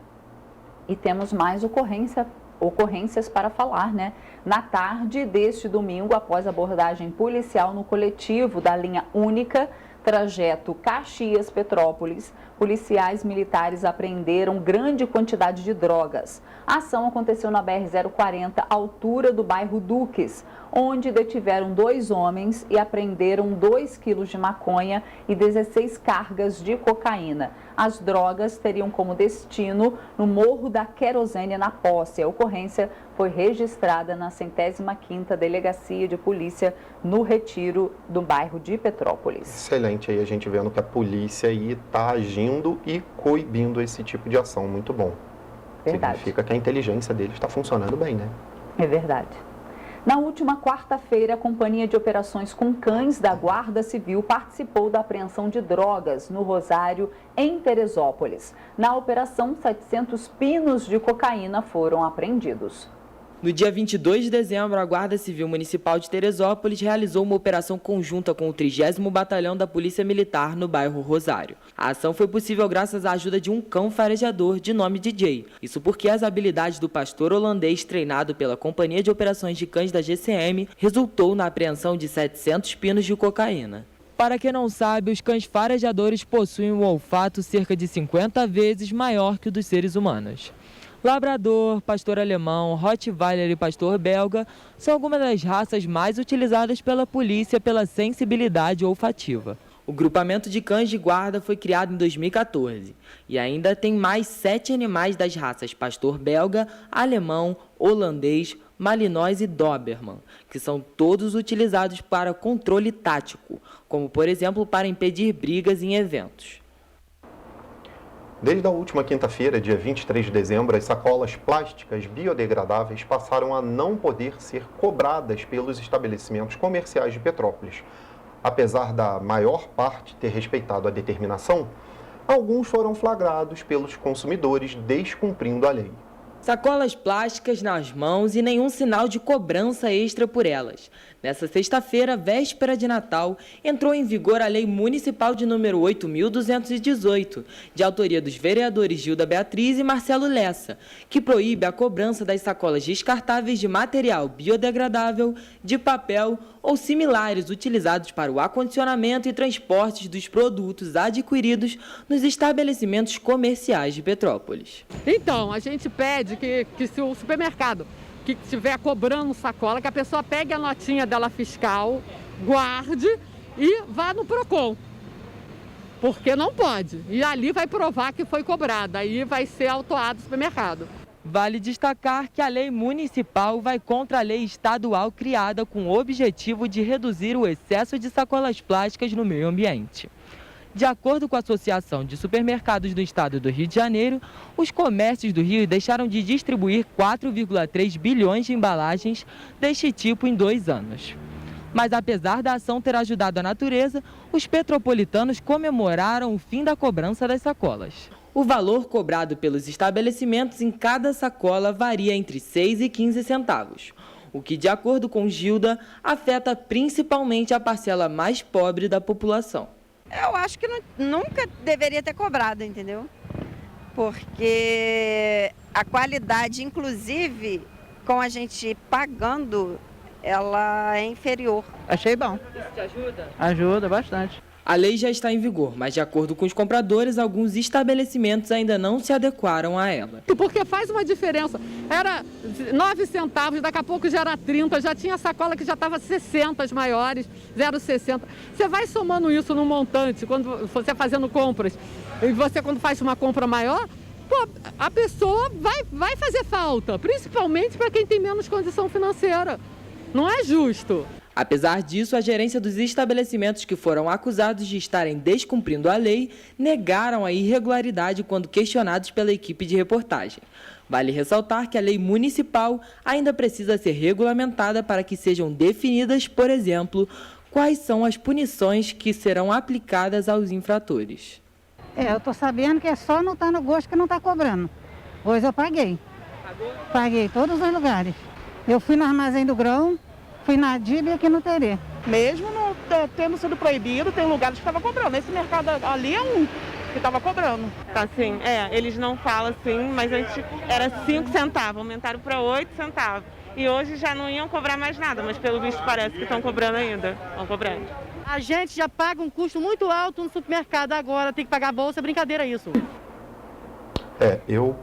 E temos mais ocorrências para falar, né? Na tarde deste domingo, após abordagem policial no coletivo da linha única, trajeto Caxias-Petrópolis, policiais militares apreenderam grande quantidade de drogas. A ação aconteceu na BR-040, altura do bairro Duques, onde detiveram 2 homens e apreenderam 2 quilos de maconha e 16 cargas de cocaína. As drogas teriam como destino no Morro da Querosene, na Posse. A ocorrência foi registrada na 105ª Delegacia de Polícia no Retiro do bairro de Petrópolis. Excelente, aí a gente vendo que a polícia aí está agindo e coibindo esse tipo de ação, muito bom. Verdade. Significa que a inteligência deles está funcionando bem, né? É verdade. Na última quarta-feira, a Companhia de Operações com Cães da Guarda Civil participou da apreensão de drogas no Rosário, em Teresópolis. Na operação, 700 pinos de cocaína foram apreendidos. No dia 22 de dezembro, a Guarda Civil Municipal de Teresópolis realizou uma operação conjunta com o 30º Batalhão da Polícia Militar no bairro Rosário. A ação foi possível graças à ajuda de um cão farejador de nome DJ. Isso porque as habilidades do pastor holandês treinado pela Companhia de Operações de Cães da GCM resultou na apreensão de 700 pinos de cocaína. Para quem não sabe, os cães farejadores possuem um olfato cerca de 50 vezes maior que o dos seres humanos. Labrador, pastor alemão, Rottweiler e pastor belga são algumas das raças mais utilizadas pela polícia pela sensibilidade olfativa. O grupamento de cães de guarda foi criado em 2014 e ainda tem mais 7 animais das raças pastor belga, alemão, holandês, Malinois e Doberman, que são todos utilizados para controle tático, como por exemplo para impedir brigas em eventos. Desde a última quinta-feira, dia 23 de dezembro, as sacolas plásticas biodegradáveis passaram a não poder ser cobradas pelos estabelecimentos comerciais de Petrópolis. Apesar da maior parte ter respeitado a determinação, alguns foram flagrados pelos consumidores descumprindo a lei. Sacolas plásticas nas mãos e nenhum sinal de cobrança extra por elas. Nessa sexta-feira, véspera de Natal, entrou em vigor a Lei Municipal de número 8.218, de autoria dos vereadores Gilda Beatriz e Marcelo Lessa, que proíbe a cobrança das sacolas descartáveis de material biodegradável, de papel ou similares utilizados para o acondicionamento e transportes dos produtos adquiridos nos estabelecimentos comerciais de Petrópolis. Então, a gente pede que se o supermercado que estiver cobrando sacola, que a pessoa pegue a notinha dela fiscal, guarde e vá no PROCON, porque não pode. E ali vai provar que foi cobrada, aí vai ser autuado o supermercado. Vale destacar que a lei municipal vai contra a lei estadual criada com o objetivo de reduzir o excesso de sacolas plásticas no meio ambiente. De acordo com a Associação de Supermercados do Estado do Rio de Janeiro, os comércios do Rio deixaram de distribuir 4,3 bilhões de embalagens deste tipo em 2 anos. Mas apesar da ação ter ajudado a natureza, os petropolitanos comemoraram o fim da cobrança das sacolas. O valor cobrado pelos estabelecimentos em cada sacola varia entre 6 e 15 centavos, o que, de acordo com Gilda, afeta principalmente a parcela mais pobre da população. Eu acho que nunca deveria ter cobrado, entendeu? Porque a qualidade, inclusive, com a gente pagando, ela é inferior. Achei bom. Isso te ajuda? Ajuda bastante. A lei já está em vigor, mas de acordo com os compradores, alguns estabelecimentos ainda não se adequaram a ela. Porque faz uma diferença. Era 9 centavos, daqui a pouco já era 30, já tinha sacola que já estava 60 as maiores, 0,60. Você vai somando isso no montante, quando você fazendo compras, e você quando faz uma compra maior, pô, a pessoa vai fazer falta, principalmente para quem tem menos condição financeira. Não é justo. Apesar disso, a gerência dos estabelecimentos que foram acusados de estarem descumprindo a lei negaram a irregularidade quando questionados pela equipe de reportagem. Vale ressaltar que a lei municipal ainda precisa ser regulamentada para que sejam definidas, por exemplo, quais são as punições que serão aplicadas aos infratores. Eu estou sabendo que é só não estar no gosto que não está cobrando. Hoje eu paguei. Pagou? Paguei todos os lugares. Eu fui no Armazém do Grão, fui na DIB e aqui no Terê. Mesmo não tendo sido proibido, tem lugares que estavam cobrando. Esse mercado ali é um que estava cobrando. Tá assim, eles não falam assim, mas antes era 5 centavos, aumentaram para 8 centavos. E hoje já não iam cobrar mais nada, mas pelo visto parece que estão cobrando ainda. Estão cobrando. A gente já paga um custo muito alto no supermercado agora, tem que pagar a bolsa, é brincadeira isso. Eu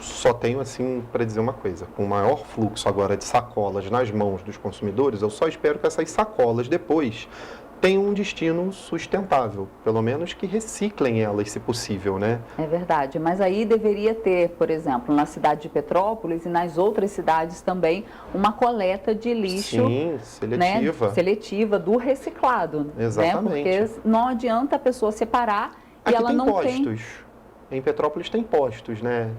só tenho assim para dizer uma coisa, com o maior fluxo agora de sacolas nas mãos dos consumidores, eu só espero que essas sacolas depois tenham um destino sustentável, pelo menos que reciclem elas, se possível, né? É verdade, mas aí deveria ter, por exemplo, na cidade de Petrópolis e nas outras cidades também, uma coleta de lixo. Sim, seletiva. Né, seletiva do reciclado. Exatamente. Né, porque não adianta a pessoa separar e aqui ela tem não postos. Em Petrópolis tem postos, né?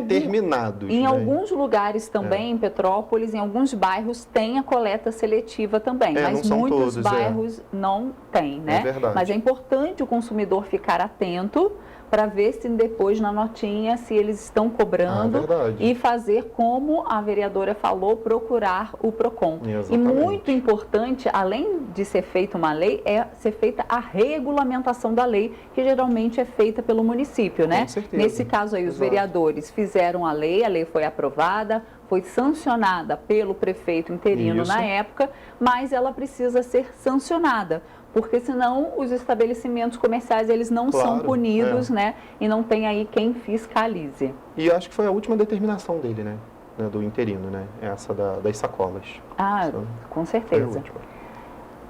Determinados. Em né? alguns lugares também, em Petrópolis, em alguns bairros, tem a coleta seletiva também, mas muitos bairros não tem, né? É verdade. Mas é importante o consumidor ficar atento para ver se depois na notinha, se eles estão cobrando e fazer como a vereadora falou, procurar o PROCON. Exatamente. E muito importante, além de ser feita uma lei, é ser feita a regulamentação da lei, que geralmente é feita pelo município, né? Com certeza. Nesse caso aí, os vereadores fizeram a lei foi aprovada, foi sancionada pelo prefeito interino na época, mas ela precisa ser sancionada, porque senão os estabelecimentos comerciais eles não são punidos, né? E não tem aí quem fiscalize. E acho que foi a última determinação dele, né? Do interino, né? Essa das sacolas. Com certeza.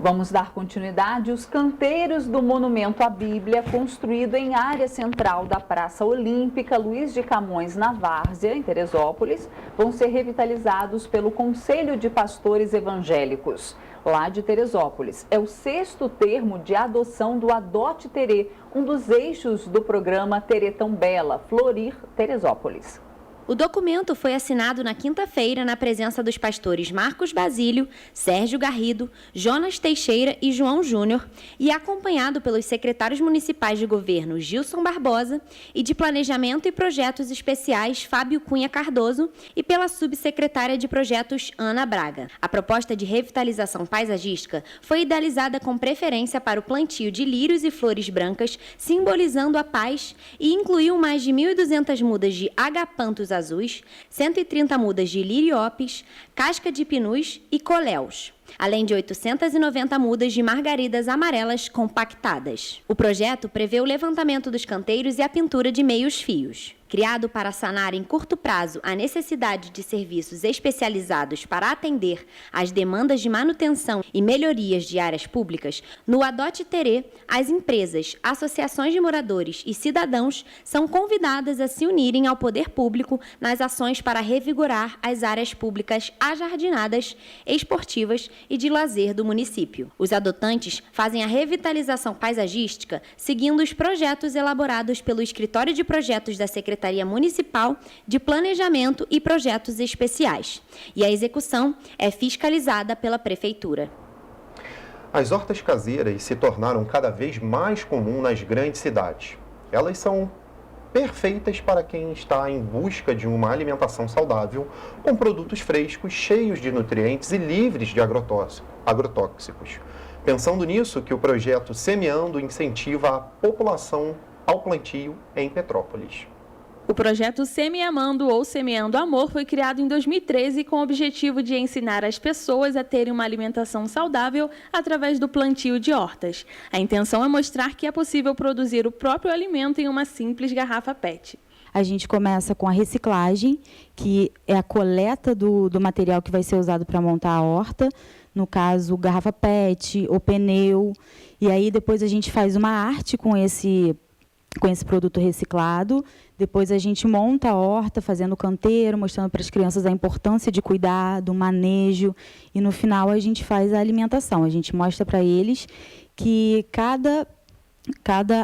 Vamos dar continuidade. Os canteiros do Monumento à Bíblia, construído em área central da Praça Olímpica Luiz de Camões, na Várzea, em Teresópolis, vão ser revitalizados pelo Conselho de Pastores Evangélicos, lá de Teresópolis. É o 6º termo de adoção do Adote Terê, um dos eixos do programa Terê Tão Bela, Florir Teresópolis. O documento foi assinado na quinta-feira na presença dos pastores Marcos Basílio, Sérgio Garrido, Jonas Teixeira e João Júnior e acompanhado pelos secretários municipais de governo Gilson Barbosa e de Planejamento e Projetos Especiais Fábio Cunha Cardoso e pela subsecretária de Projetos Ana Braga. A proposta de revitalização paisagística foi idealizada com preferência para o plantio de lírios e flores brancas, simbolizando a paz, e incluiu mais de 1.200 mudas de agapantos azuis, 130 mudas de liriopes, casca de pinus e coléus, além de 890 mudas de margaridas amarelas compactadas. O projeto prevê o levantamento dos canteiros e a pintura de meios fios. Criado para sanar em curto prazo a necessidade de serviços especializados para atender às demandas de manutenção e melhorias de áreas públicas, no Adote Terê, as empresas, associações de moradores e cidadãos são convidadas a se unirem ao poder público nas ações para revigorar as áreas públicas ajardinadas, esportivas e de lazer do município. Os adotantes fazem a revitalização paisagística seguindo os projetos elaborados pelo Escritório de Projetos da Secretaria Municipal de Planejamento e Projetos Especiais. E a execução é fiscalizada pela Prefeitura. As hortas caseiras se tornaram cada vez mais comum nas grandes cidades. Elas são perfeitas para quem está em busca de uma alimentação saudável, com produtos frescos, cheios de nutrientes e livres de agrotóxicos. Pensando nisso, que o projeto Semeando incentiva a população ao plantio em Petrópolis. O projeto Semeamando ou Semeando Amor foi criado em 2013 com o objetivo de ensinar as pessoas a terem uma alimentação saudável através do plantio de hortas. A intenção é mostrar que é possível produzir o próprio alimento em uma simples garrafa PET. A gente começa com a reciclagem, que é a coleta do material que vai ser usado para montar a horta, no caso, garrafa PET ou pneu, e aí depois a gente faz uma arte com esse produto reciclado. Depois a gente monta a horta, fazendo canteiro, mostrando para as crianças a importância de cuidar, do manejo. E no final a gente faz a alimentação. A gente mostra para eles que cada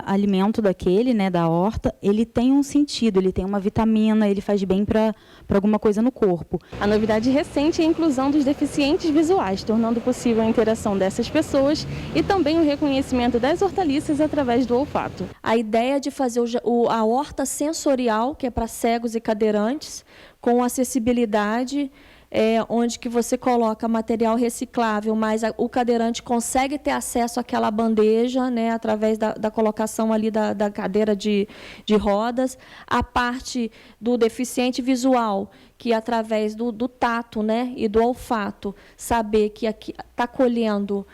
alimento daquele, né, da horta, ele tem um sentido, ele tem uma vitamina, ele faz bem para alguma coisa no corpo. A novidade recente é a inclusão dos deficientes visuais, tornando possível a interação dessas pessoas e também o reconhecimento das hortaliças através do olfato. A ideia de fazer a horta sensorial, que é para cegos e cadeirantes, com acessibilidade, onde que você coloca material reciclável, mas o cadeirante consegue ter acesso àquela bandeja, né, através da colocação ali da cadeira de rodas. A parte do deficiente visual, que através do tato, né, e do olfato, saber que aqui está colhendo...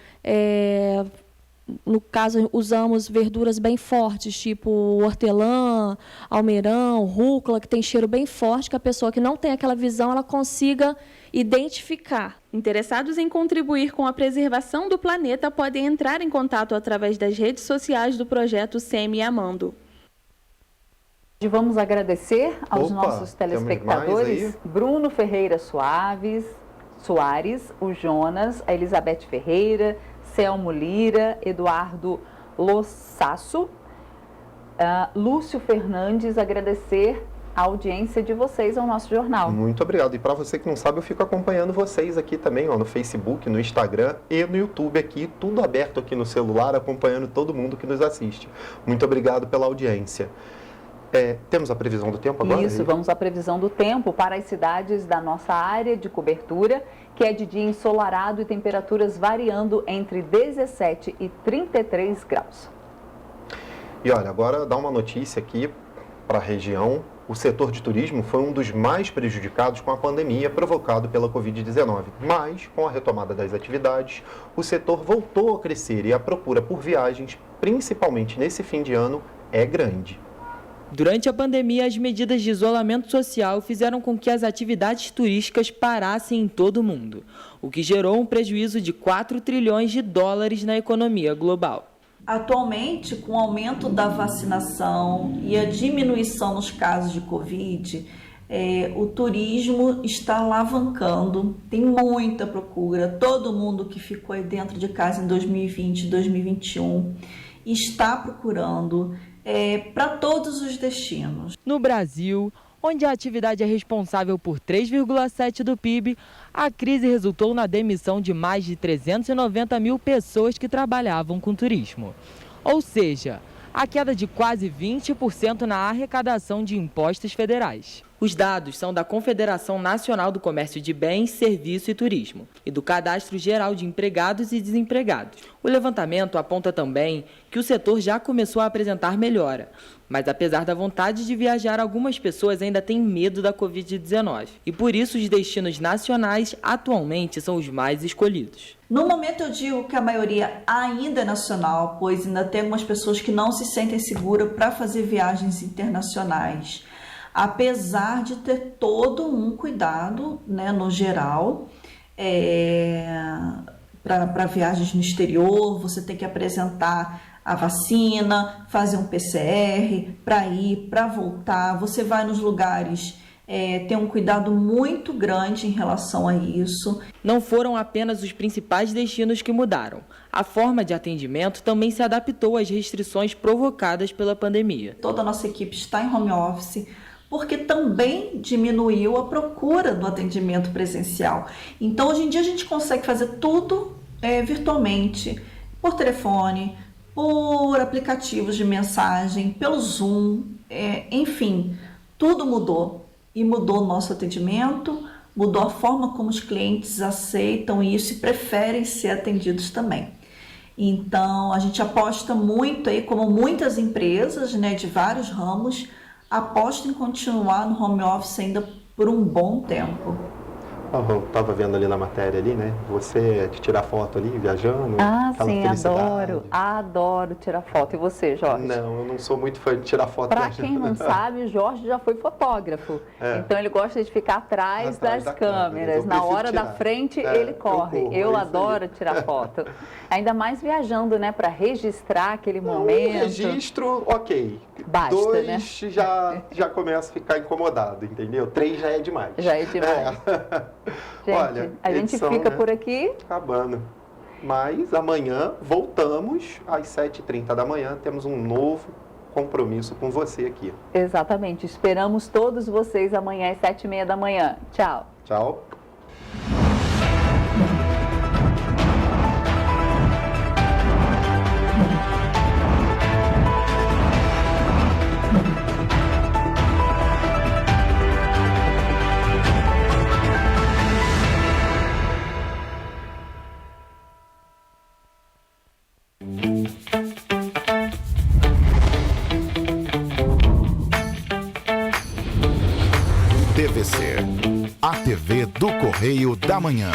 No caso, usamos verduras bem fortes, tipo hortelã, almeirão, rúcula, que tem cheiro bem forte, que a pessoa que não tem aquela visão, ela consiga identificar. Interessados em contribuir com a preservação do planeta podem entrar em contato através das redes sociais do projeto Semeamando. Vamos agradecer aos nossos telespectadores, Bruno Ferreira Soares, o Jonas, a Elizabeth Ferreira, Selmo Lira, Eduardo Lossasso, Lúcio Fernandes, agradecer a audiência de vocês ao nosso jornal. Muito obrigado. E para você que não sabe, eu fico acompanhando vocês aqui também, no Facebook, no Instagram e no YouTube aqui, tudo aberto aqui no celular, acompanhando todo mundo que nos assiste. Muito obrigado pela audiência. Temos a previsão do tempo agora? Isso, vamos à previsão do tempo para as cidades da nossa área de cobertura, que é de dia ensolarado e temperaturas variando entre 17 e 33 graus. E olha, agora dá uma notícia aqui para a região. O setor de turismo foi um dos mais prejudicados com a pandemia provocada pela Covid-19. Mas, com a retomada das atividades, o setor voltou a crescer e a procura por viagens, principalmente nesse fim de ano, é grande. Durante a pandemia, as medidas de isolamento social fizeram com que as atividades turísticas parassem em todo o mundo, o que gerou um prejuízo de 4 trilhões de dólares na economia global. Atualmente, com o aumento da vacinação e a diminuição nos casos de Covid, o turismo está alavancando, tem muita procura. Todo mundo que ficou aí dentro de casa em 2020, 2021 está procurando para todos os destinos. No Brasil, onde a atividade é responsável por 3,7% do PIB, a crise resultou na demissão de mais de 390 mil pessoas que trabalhavam com turismo. Ou seja, a queda de quase 20% na arrecadação de impostos federais. Os dados são da Confederação Nacional do Comércio de Bens, Serviços e Turismo e do Cadastro Geral de Empregados e Desempregados. O levantamento aponta também que o setor já começou a apresentar melhora, mas apesar da vontade de viajar, algumas pessoas ainda têm medo da Covid-19 e por isso os destinos nacionais atualmente são os mais escolhidos. No momento eu digo que a maioria ainda é nacional, pois ainda tem algumas pessoas que não se sentem seguras para fazer viagens internacionais. apesar de ter todo um cuidado, né, no geral, para viagens no exterior. Você tem que apresentar a vacina, fazer um PCR para ir, para voltar. Você vai nos lugares, tem um cuidado muito grande em relação a isso. Não foram apenas os principais destinos que mudaram. A forma de atendimento também se adaptou às restrições provocadas pela pandemia. Toda a nossa equipe está em home office, porque também diminuiu a procura do atendimento presencial. Então, hoje em dia, a gente consegue fazer tudo virtualmente, por telefone, por aplicativos de mensagem, pelo Zoom, enfim, tudo mudou. E mudou o nosso atendimento, mudou a forma como os clientes aceitam isso e preferem ser atendidos também. Então, a gente aposta muito aí, como muitas empresas, né, de vários ramos, aposta em continuar no home office ainda por um bom tempo. Eu estava vendo ali na matéria ali, né? Você tirar foto ali, viajando. Ah, sim, adoro tirar foto. E você, Jorge? Não, eu não sou muito fã de tirar foto. Para quem não sabe, o Jorge já foi fotógrafo. Então ele gosta de ficar atrás das câmeras. Na hora da frente, ele corre. Eu adoro tirar foto. Ainda mais viajando, né? Para registrar aquele momento. Um registro, ok. Basta, 2 né? já começa a ficar incomodado, entendeu? 3 já é demais. Já é demais. Gente, olha, a gente fica por aqui. Acabando. Mas amanhã voltamos às 7h30 da manhã. Temos um novo compromisso com você aqui. Exatamente. Esperamos todos vocês amanhã às 7h30 da manhã. Tchau. Tchau. TVC, a TV do Correio da Manhã.